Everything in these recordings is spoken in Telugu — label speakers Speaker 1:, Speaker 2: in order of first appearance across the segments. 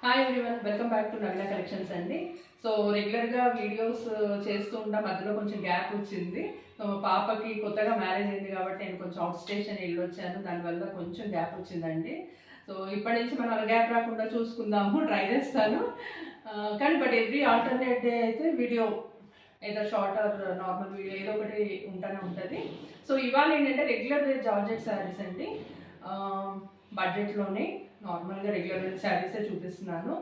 Speaker 1: Hi everyone, welcome back to Naveena collections అండి. సో రెగ్యులర్గా వీడియోస్ చేస్తూ ఉంటా, మధ్యలో కొంచెం గ్యాప్ వచ్చింది. సో పాపకి కొత్తగా మ్యారేజ్ అయింది కాబట్టి నేను కొంచెం అవుట్ స్టేషన్ వెళ్ళొచ్చాను, దానివల్ల కొంచెం గ్యాప్ వచ్చిందండి. సో ఇప్పటి నుంచి మనం అలా గ్యాప్ రాకుండా చూసుకుందాము, ట్రై చేస్తాను. కానీ బట్ ఎవ్రీ ఆల్టర్నేట్ డే అయితే వీడియో ఏదో షార్ట్ ఆర్ నార్మల్ వీడియో ఏదో ఒకటి ఉంటూనే ఉంటుంది. సో ఇవాళ ఏంటంటే రెగ్యులర్ వేర్ జార్జెట్ శారీస్ అండి. బడ్జెట్లోనే నార్మల్గా రెగ్యులర్ వేర్ శారీసే చూపిస్తున్నాను.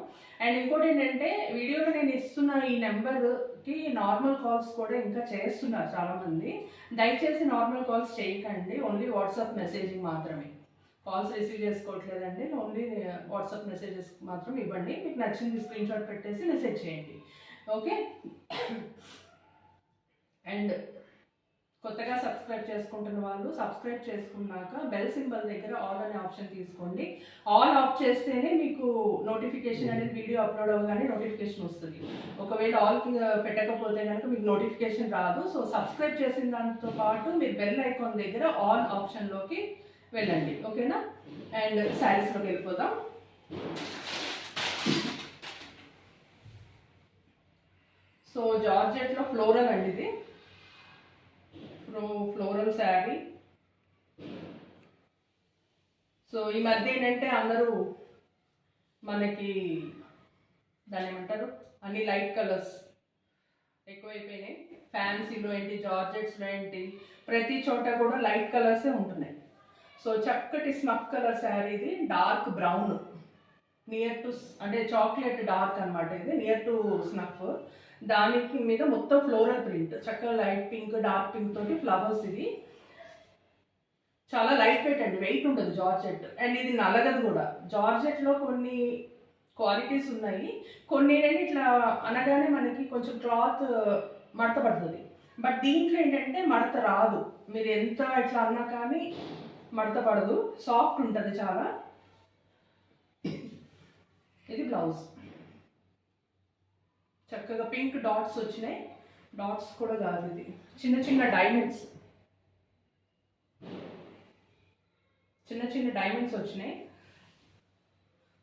Speaker 1: అండ్ ఇంకోటి ఏంటంటే వీడియోలో నేను ఇస్తున్న ఈ నెంబర్కి నార్మల్ కాల్స్ కూడా ఇంకా చేస్తున్నారు చాలామంది. దయచేసి నార్మల్ కాల్స్ చేయకండి, ఓన్లీ వాట్సాప్ మెసేజింగ్ మాత్రమే. కాల్స్ రిసీవ్ చేసుకోవట్లేదండి, ఓన్లీ వాట్సాప్ మెసేజెస్ మాత్రం ఇవ్వండి. మీకు నచ్చింది స్క్రీన్ షాట్ పెట్టేసి మెసేజ్ చేయండి, ఓకే. అండ్ కొత్తగా సబ్స్క్రైబ్ చేసుకుంటున్న వాళ్ళు సబ్స్క్రైబ్ చేసుకున్నాక బెల్ సింబల్ దగ్గర ఆల్ అనే ఆప్షన్ తీసుకోండి. ఆల్ ఆఫ్ చేస్తేనే మీకు నోటిఫికేషన్ అనేది వీడియో అప్లోడ్ అవ్వగానే నోటిఫికేషన్ వస్తుంది. ఒకవేళ ఆల్ పెట్టకపోతే కనుక మీకు నోటిఫికేషన్ రాదు. సో సబ్స్క్రైబ్ చేసిన దాంతో పాటు మీరు బెల్ ఐకాన్ దగ్గర ఆల్ ఆప్షన్లోకి వెళ్ళండి, ఓకేనా. అండ్ శారీస్లోకి వెళ్ళిపోదాం. సో జార్జెట్లో ఫ్లోరల్ అండి, ఇది ఫ్లోరల్ శారీ. సో ఈ మధ్య ఏంటంటే అందరూ మనకి దాన్ని ఏమంటారు, అన్ని లైట్ కలర్స్ ఎక్కువైపోయినాయి. ఫ్యాన్సీలో ఏంటి, జార్జెట్స్లో ఏంటి, ప్రతి చోట కూడా లైట్ కలర్సే ఉంటున్నాయి. సో చక్కటి స్నఫ్ కలర్ శారీ, ఇది డార్క్ బ్రౌన్ నియర్ టు అంటే చాక్లెట్ డార్క్ అనమాట. ఇది నియర్ టు స్నఫ్. దానికి మీద మొత్తం ఫ్లోరల్ ప్రింట్, చక్కగా లైట్ పింక్ డార్క్ పింక్ తోటి ఫ్లవర్స్. ఇది చాలా లైట్ వెయిట్ అండి, వెయిట్ ఉండదు జార్జెట్. అండ్ ఇది నలగదు కూడా. జార్జెట్లో కొన్ని క్వాలిటీస్ ఉన్నాయి, కొన్ని ఏంటంటే ఇట్లా అనగానే మనకి కొంచెం క్లాత్ మడత పడుతుంది. బట్ దీంట్లో ఏంటంటే మడత రాదు, మీరు ఎంత ఇట్లా అన్నా కానీ మడత పడదు, సాఫ్ట్ ఉంటుంది చాలా. ఇది బ్లౌజ్, చక్కగా పింక్ డాట్స్ వచ్చినాయి. డాట్స్ కూడా కాదు, ఇది చిన్న చిన్న డైమండ్స్, చిన్న చిన్న డైమండ్స్ వచ్చినాయి.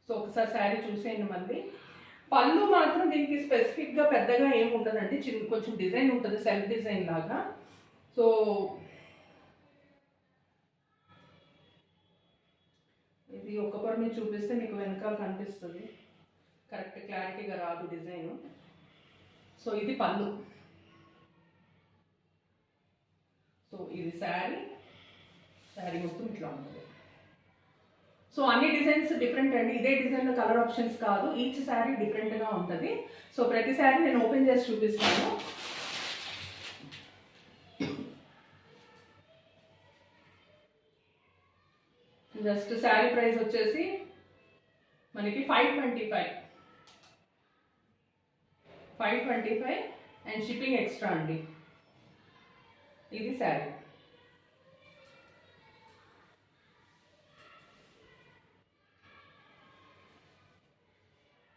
Speaker 1: సో ఒకసారి శారీ చూసేయండి మళ్ళీ. పళ్ళు మాత్రం దీనికి స్పెసిఫిక్గా పెద్దగా ఏమి ఉండదండి, కొంచెం డిజైన్ ఉంటుంది, సెల్ఫ్ డిజైన్ లాగా. సో ఇది ఒక్కొక్కరు మీరు చూపిస్తే మీకు వెనకాల కనిపిస్తుంది, కరెక్ట్ క్లారిటీగా రాదు డిజైన్. సో ఇది పళ్ళు. సో ఇది శారీ మొత్తం ఇట్లా ఉంటుంది. సో అన్ని డిజైన్స్ డిఫరెంట్ అండి, ఇదే డిజైన్లో కలర్ ఆప్షన్స్ కాదు, ఈచ్ శారీ డిఫరెంట్గా ఉంటుంది. సో ప్రతి శారీ నేను ఓపెన్ చేసి చూపిస్తాను. జస్ట్ శారీ ప్రైస్ వచ్చేసి మనకి 525 అండ్ షిప్పింగ్ ఎక్స్ట్రా అండి. ఇది శారీ.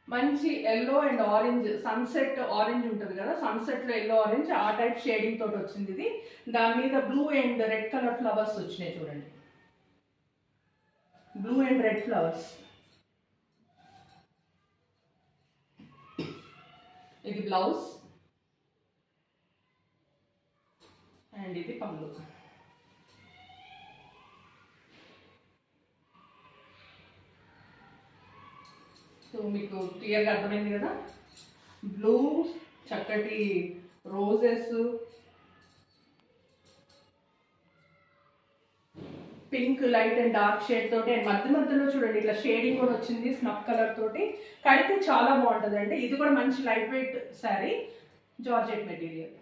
Speaker 1: మంచి yellow and orange, sunset orange ఉంటుంది కదా, సన్సెట్లో ఎల్లో ఆరెంజ్ ఆ టైప్ షేడింగ్ తోటి వచ్చింది ఇది. దాని మీద blue and red colour flowers వచ్చినాయి చూడండి, బ్లూ అండ్ రెడ్ ఫ్లవర్స్. ఇది బ్లౌజ్ అండ్ ఇది పళ్ళు. సో మీకు క్లియర్గా అర్థమైంది కదా. బ్లూ, చక్కటి roses, pink light and dark shade తోటి, అండ్ మధ్యలో చూడండి ఇట్లా షేడింగ్ కూడా వచ్చింది స్నఫ్ కలర్ తోటి. కడితే చాలా బాగుంటుంది అండి. ఇది కూడా మంచి light weight sari, georgette material.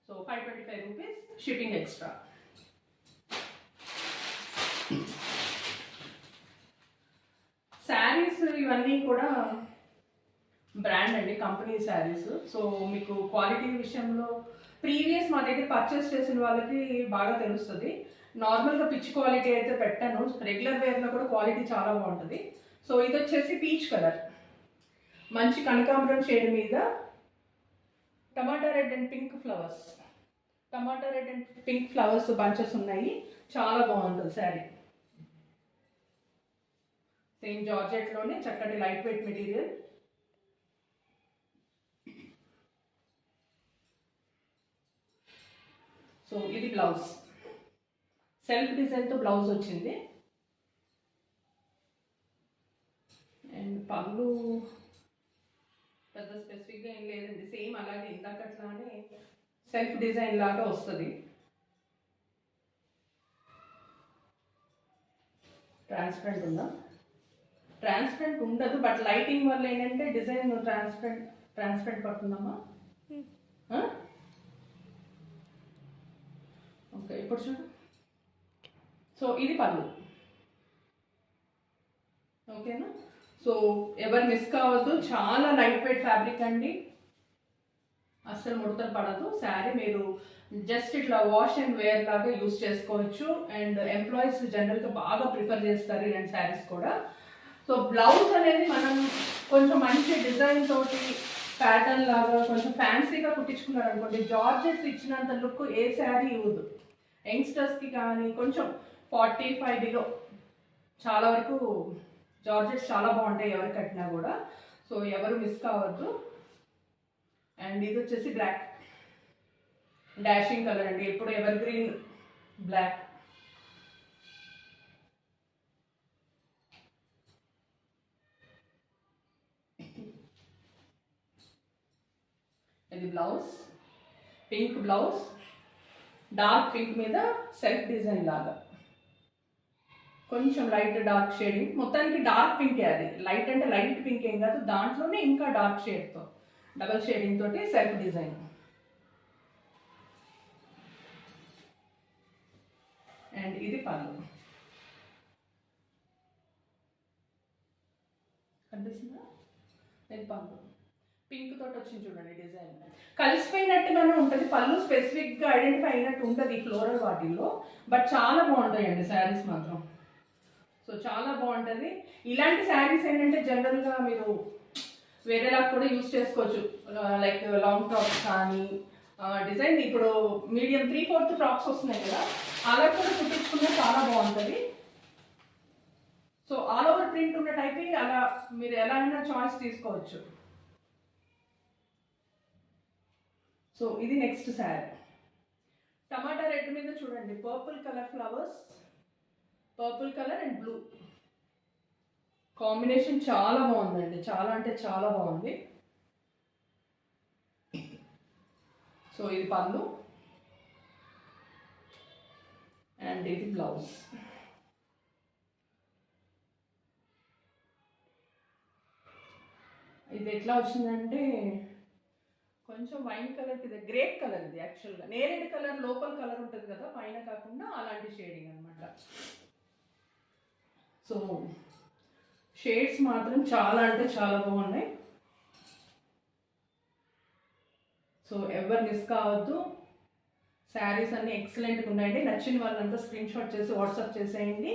Speaker 1: So 525 rupees, shipping extra. Saris ఇవన్నీ కూడా బ్రాండ్ అండి, కంపెనీ శారీస్. సో మీకు క్వాలిటీ విషయంలో ప్రీవియస్ మా దగ్గర పర్చేస్ చేసిన వాళ్ళకి బాగా తెలుస్తుంది. నార్మల్గా పిచ్ క్వాలిటీ అయితే పెట్టాను, రెగ్యులర్ వేర్లో కూడా క్వాలిటీ చాలా బాగుంటుంది. సో ఇది వచ్చేసి పీచ్ కలర్, మంచి కనకాంబరం షేడ్ మీద tomato red and pink flowers, tomato red and pink flowers bunches ఉన్నాయి. చాలా బాగుంటుంది శారీ. సేమ్ జార్జెట్లోనే చక్కటి లైట్ వెయిట్ మెటీరియల్. సో ఇది బ్లౌజ్, సెల్ఫ్ డిజైన్తో బ్లౌజ్ వచ్చింది. అండ్ పళ్ళు పెద్ద స్పెసిఫిక్గా ఏం లేదండి, సేమ్ అలాగే ఇందాకట్లానే సెల్ఫ్ డిజైన్ లాగా వస్తుంది. ట్రాన్స్పరెంట్ ఉందా? ట్రాన్స్పరెంట్ ఉండదు, బట్ లైటింగ్ వల్ల ఏంటంటే డిజైన్ ట్రాన్స్పరెంట్ పడుతుందమ్మా. ఓకే, ఇప్పుడు చూడు. సో ఇది పళ్ళు, ఓకేనా? సో ఎవరు మిస్ కావద్దు, చాలా లైట్ వెయిట్ ఫ్యాబ్రిక్ అండి, అస్సలు ముడతలు పడదు. శారీ మీరు జస్ట్ ఇట్లా వాష్ అండ్ వేర్ లాగా యూస్ చేసుకోవచ్చు. అండ్ ఎంప్లాయీస్ జనరల్గా బాగా ప్రిఫర్ చేస్తారు ఈ 2 శారీస్ కూడా. సో బ్లౌజ్ అనేది మనం కొంచెం మంచి డిజైన్ తోటి ప్యాటర్న్ లాగా కొంచెం ఫ్యాన్సీగా కుట్టించుకున్నారు అనుకోండి, జార్జెట్స్ ఇచ్చినంత లుక్ ఏ శారీ ఇవ్వదు. యంగ్స్టర్స్కి కానీ కొంచెం 45 బిలో చాలా వరకు జార్జెట్స్ చాలా బాగుంటాయి ఎవరు కట్టినా కూడా. సో ఎవరు మిస్ కావద్దు. అండ్ ఇది వచ్చేసి బ్లాక్ డాషింగ్ కలర్ అండి, ఎప్పుడు ఎవర్ గ్రీన్ బ్లాక్. ఇది blouse, pink blouse, dark pink మీద సెల్ఫ్ డిజైన్ లాగా కొంచెం లైట్ డార్క్ షేడింగ్. మొత్తానికి డార్క్ పింకే, అది లైట్ అంటే లైట్ పింక్ ఏం కాదు, దాంట్లోనే ఇంకా డార్క్ షేడ్తో డబల్ షేడింగ్ తోటి సెల్ఫ్ డిజైన్. అండ్ ఇది పళ్ళు, కనిపిస్తుందా? ఇది పళ్ళు పింక్ తోటి వచ్చింది చూడండి డిజైన్, కలిసిపోయినట్టుగానే ఉంటుంది. పళ్ళు స్పెసిఫిక్గా ఐడెంటిఫై అయినట్టు ఉంటుంది ఫ్లోరల్ వాటిల్లో, బట్ చాలా బాగుంటాయండి శారీస్ మాత్రం. సో చాలా బాగుంటుంది. ఇలాంటి శారీస్ ఏంటంటే జనరల్గా మీరు వేరేలా కూడా యూస్ చేసుకోవచ్చు, లైక్ లాంగ్ టాప్స్ కానీ డిజైన్ ఇప్పుడు మీడియం 3/4 ఫ్రాక్స్ వస్తున్నాయి కదా, అలా కూడా కుట్టించుకున్నా చాలా బాగుంటుంది. సో ఆల్ ఓవర్ ప్రింట్ ఉన్న టైప్ అలా మీరు ఎలా అయినా చాయిస్ తీసుకోవచ్చు. సో ఇది నెక్స్ట్ శారీ, టమాటా రెడ్ మీద చూడండి purple colour flowers, purple colour and blue combination చాలా బాగుందండి, చాలా అంటే చాలా బాగుంది. సో ఇది పళ్ళు అండ్ ఇది బ్లౌజ్. ఇది ఎట్లా వచ్చిందంటే కొంచెం వైన్ కలర్, ఇది గ్రేప్ కలర్, ఇది యాక్చువల్గా నేరేడు కలర్ లోపల కలర్ ఉంటుంది కదా పైన కాకుండా, అలాంటి షేడింగ్ అనమాట. సో షేడ్స్ మాత్రం చాలా అంటే చాలా బాగున్నాయి. సో ఎవరు మిస్ కావద్దు, శారీస్ అన్నీ ఎక్సలెంట్గా ఉన్నాయండి. నచ్చిన వాళ్ళంతా స్క్రీన్ షాట్ చేసి వాట్సాప్ చేసేయండి.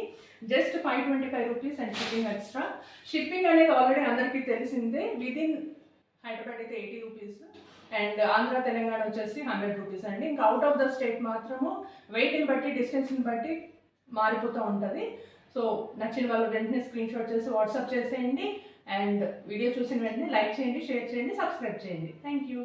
Speaker 1: Just 525 rupees and shipping extra. Shipping అనేది ఆల్రెడీ అందరికీ తెలిసిందే, విదిన్ హైదరాబాద్ అయితే 80 రూపీస్ అండ్ ఆంధ్ర తెలంగాణ వచ్చేసి 100 రూపీస్ అండి. ఇంకా అవుట్ ఆఫ్ ద స్టేట్ మాత్రము వెయిట్ని బట్టి డిస్టెన్స్ని బట్టి మారిపోతూ ఉంటుంది. సో నచ్చిన వాళ్ళు వెంటనే స్క్రీన్ షాట్ చేసి వాట్సాప్ చేసేయండి. అండ్ వీడియో చూసిన వెంటనే లైక్ చేయండి, షేర్ చేయండి, సబ్స్క్రైబ్ చేయండి. Thank you.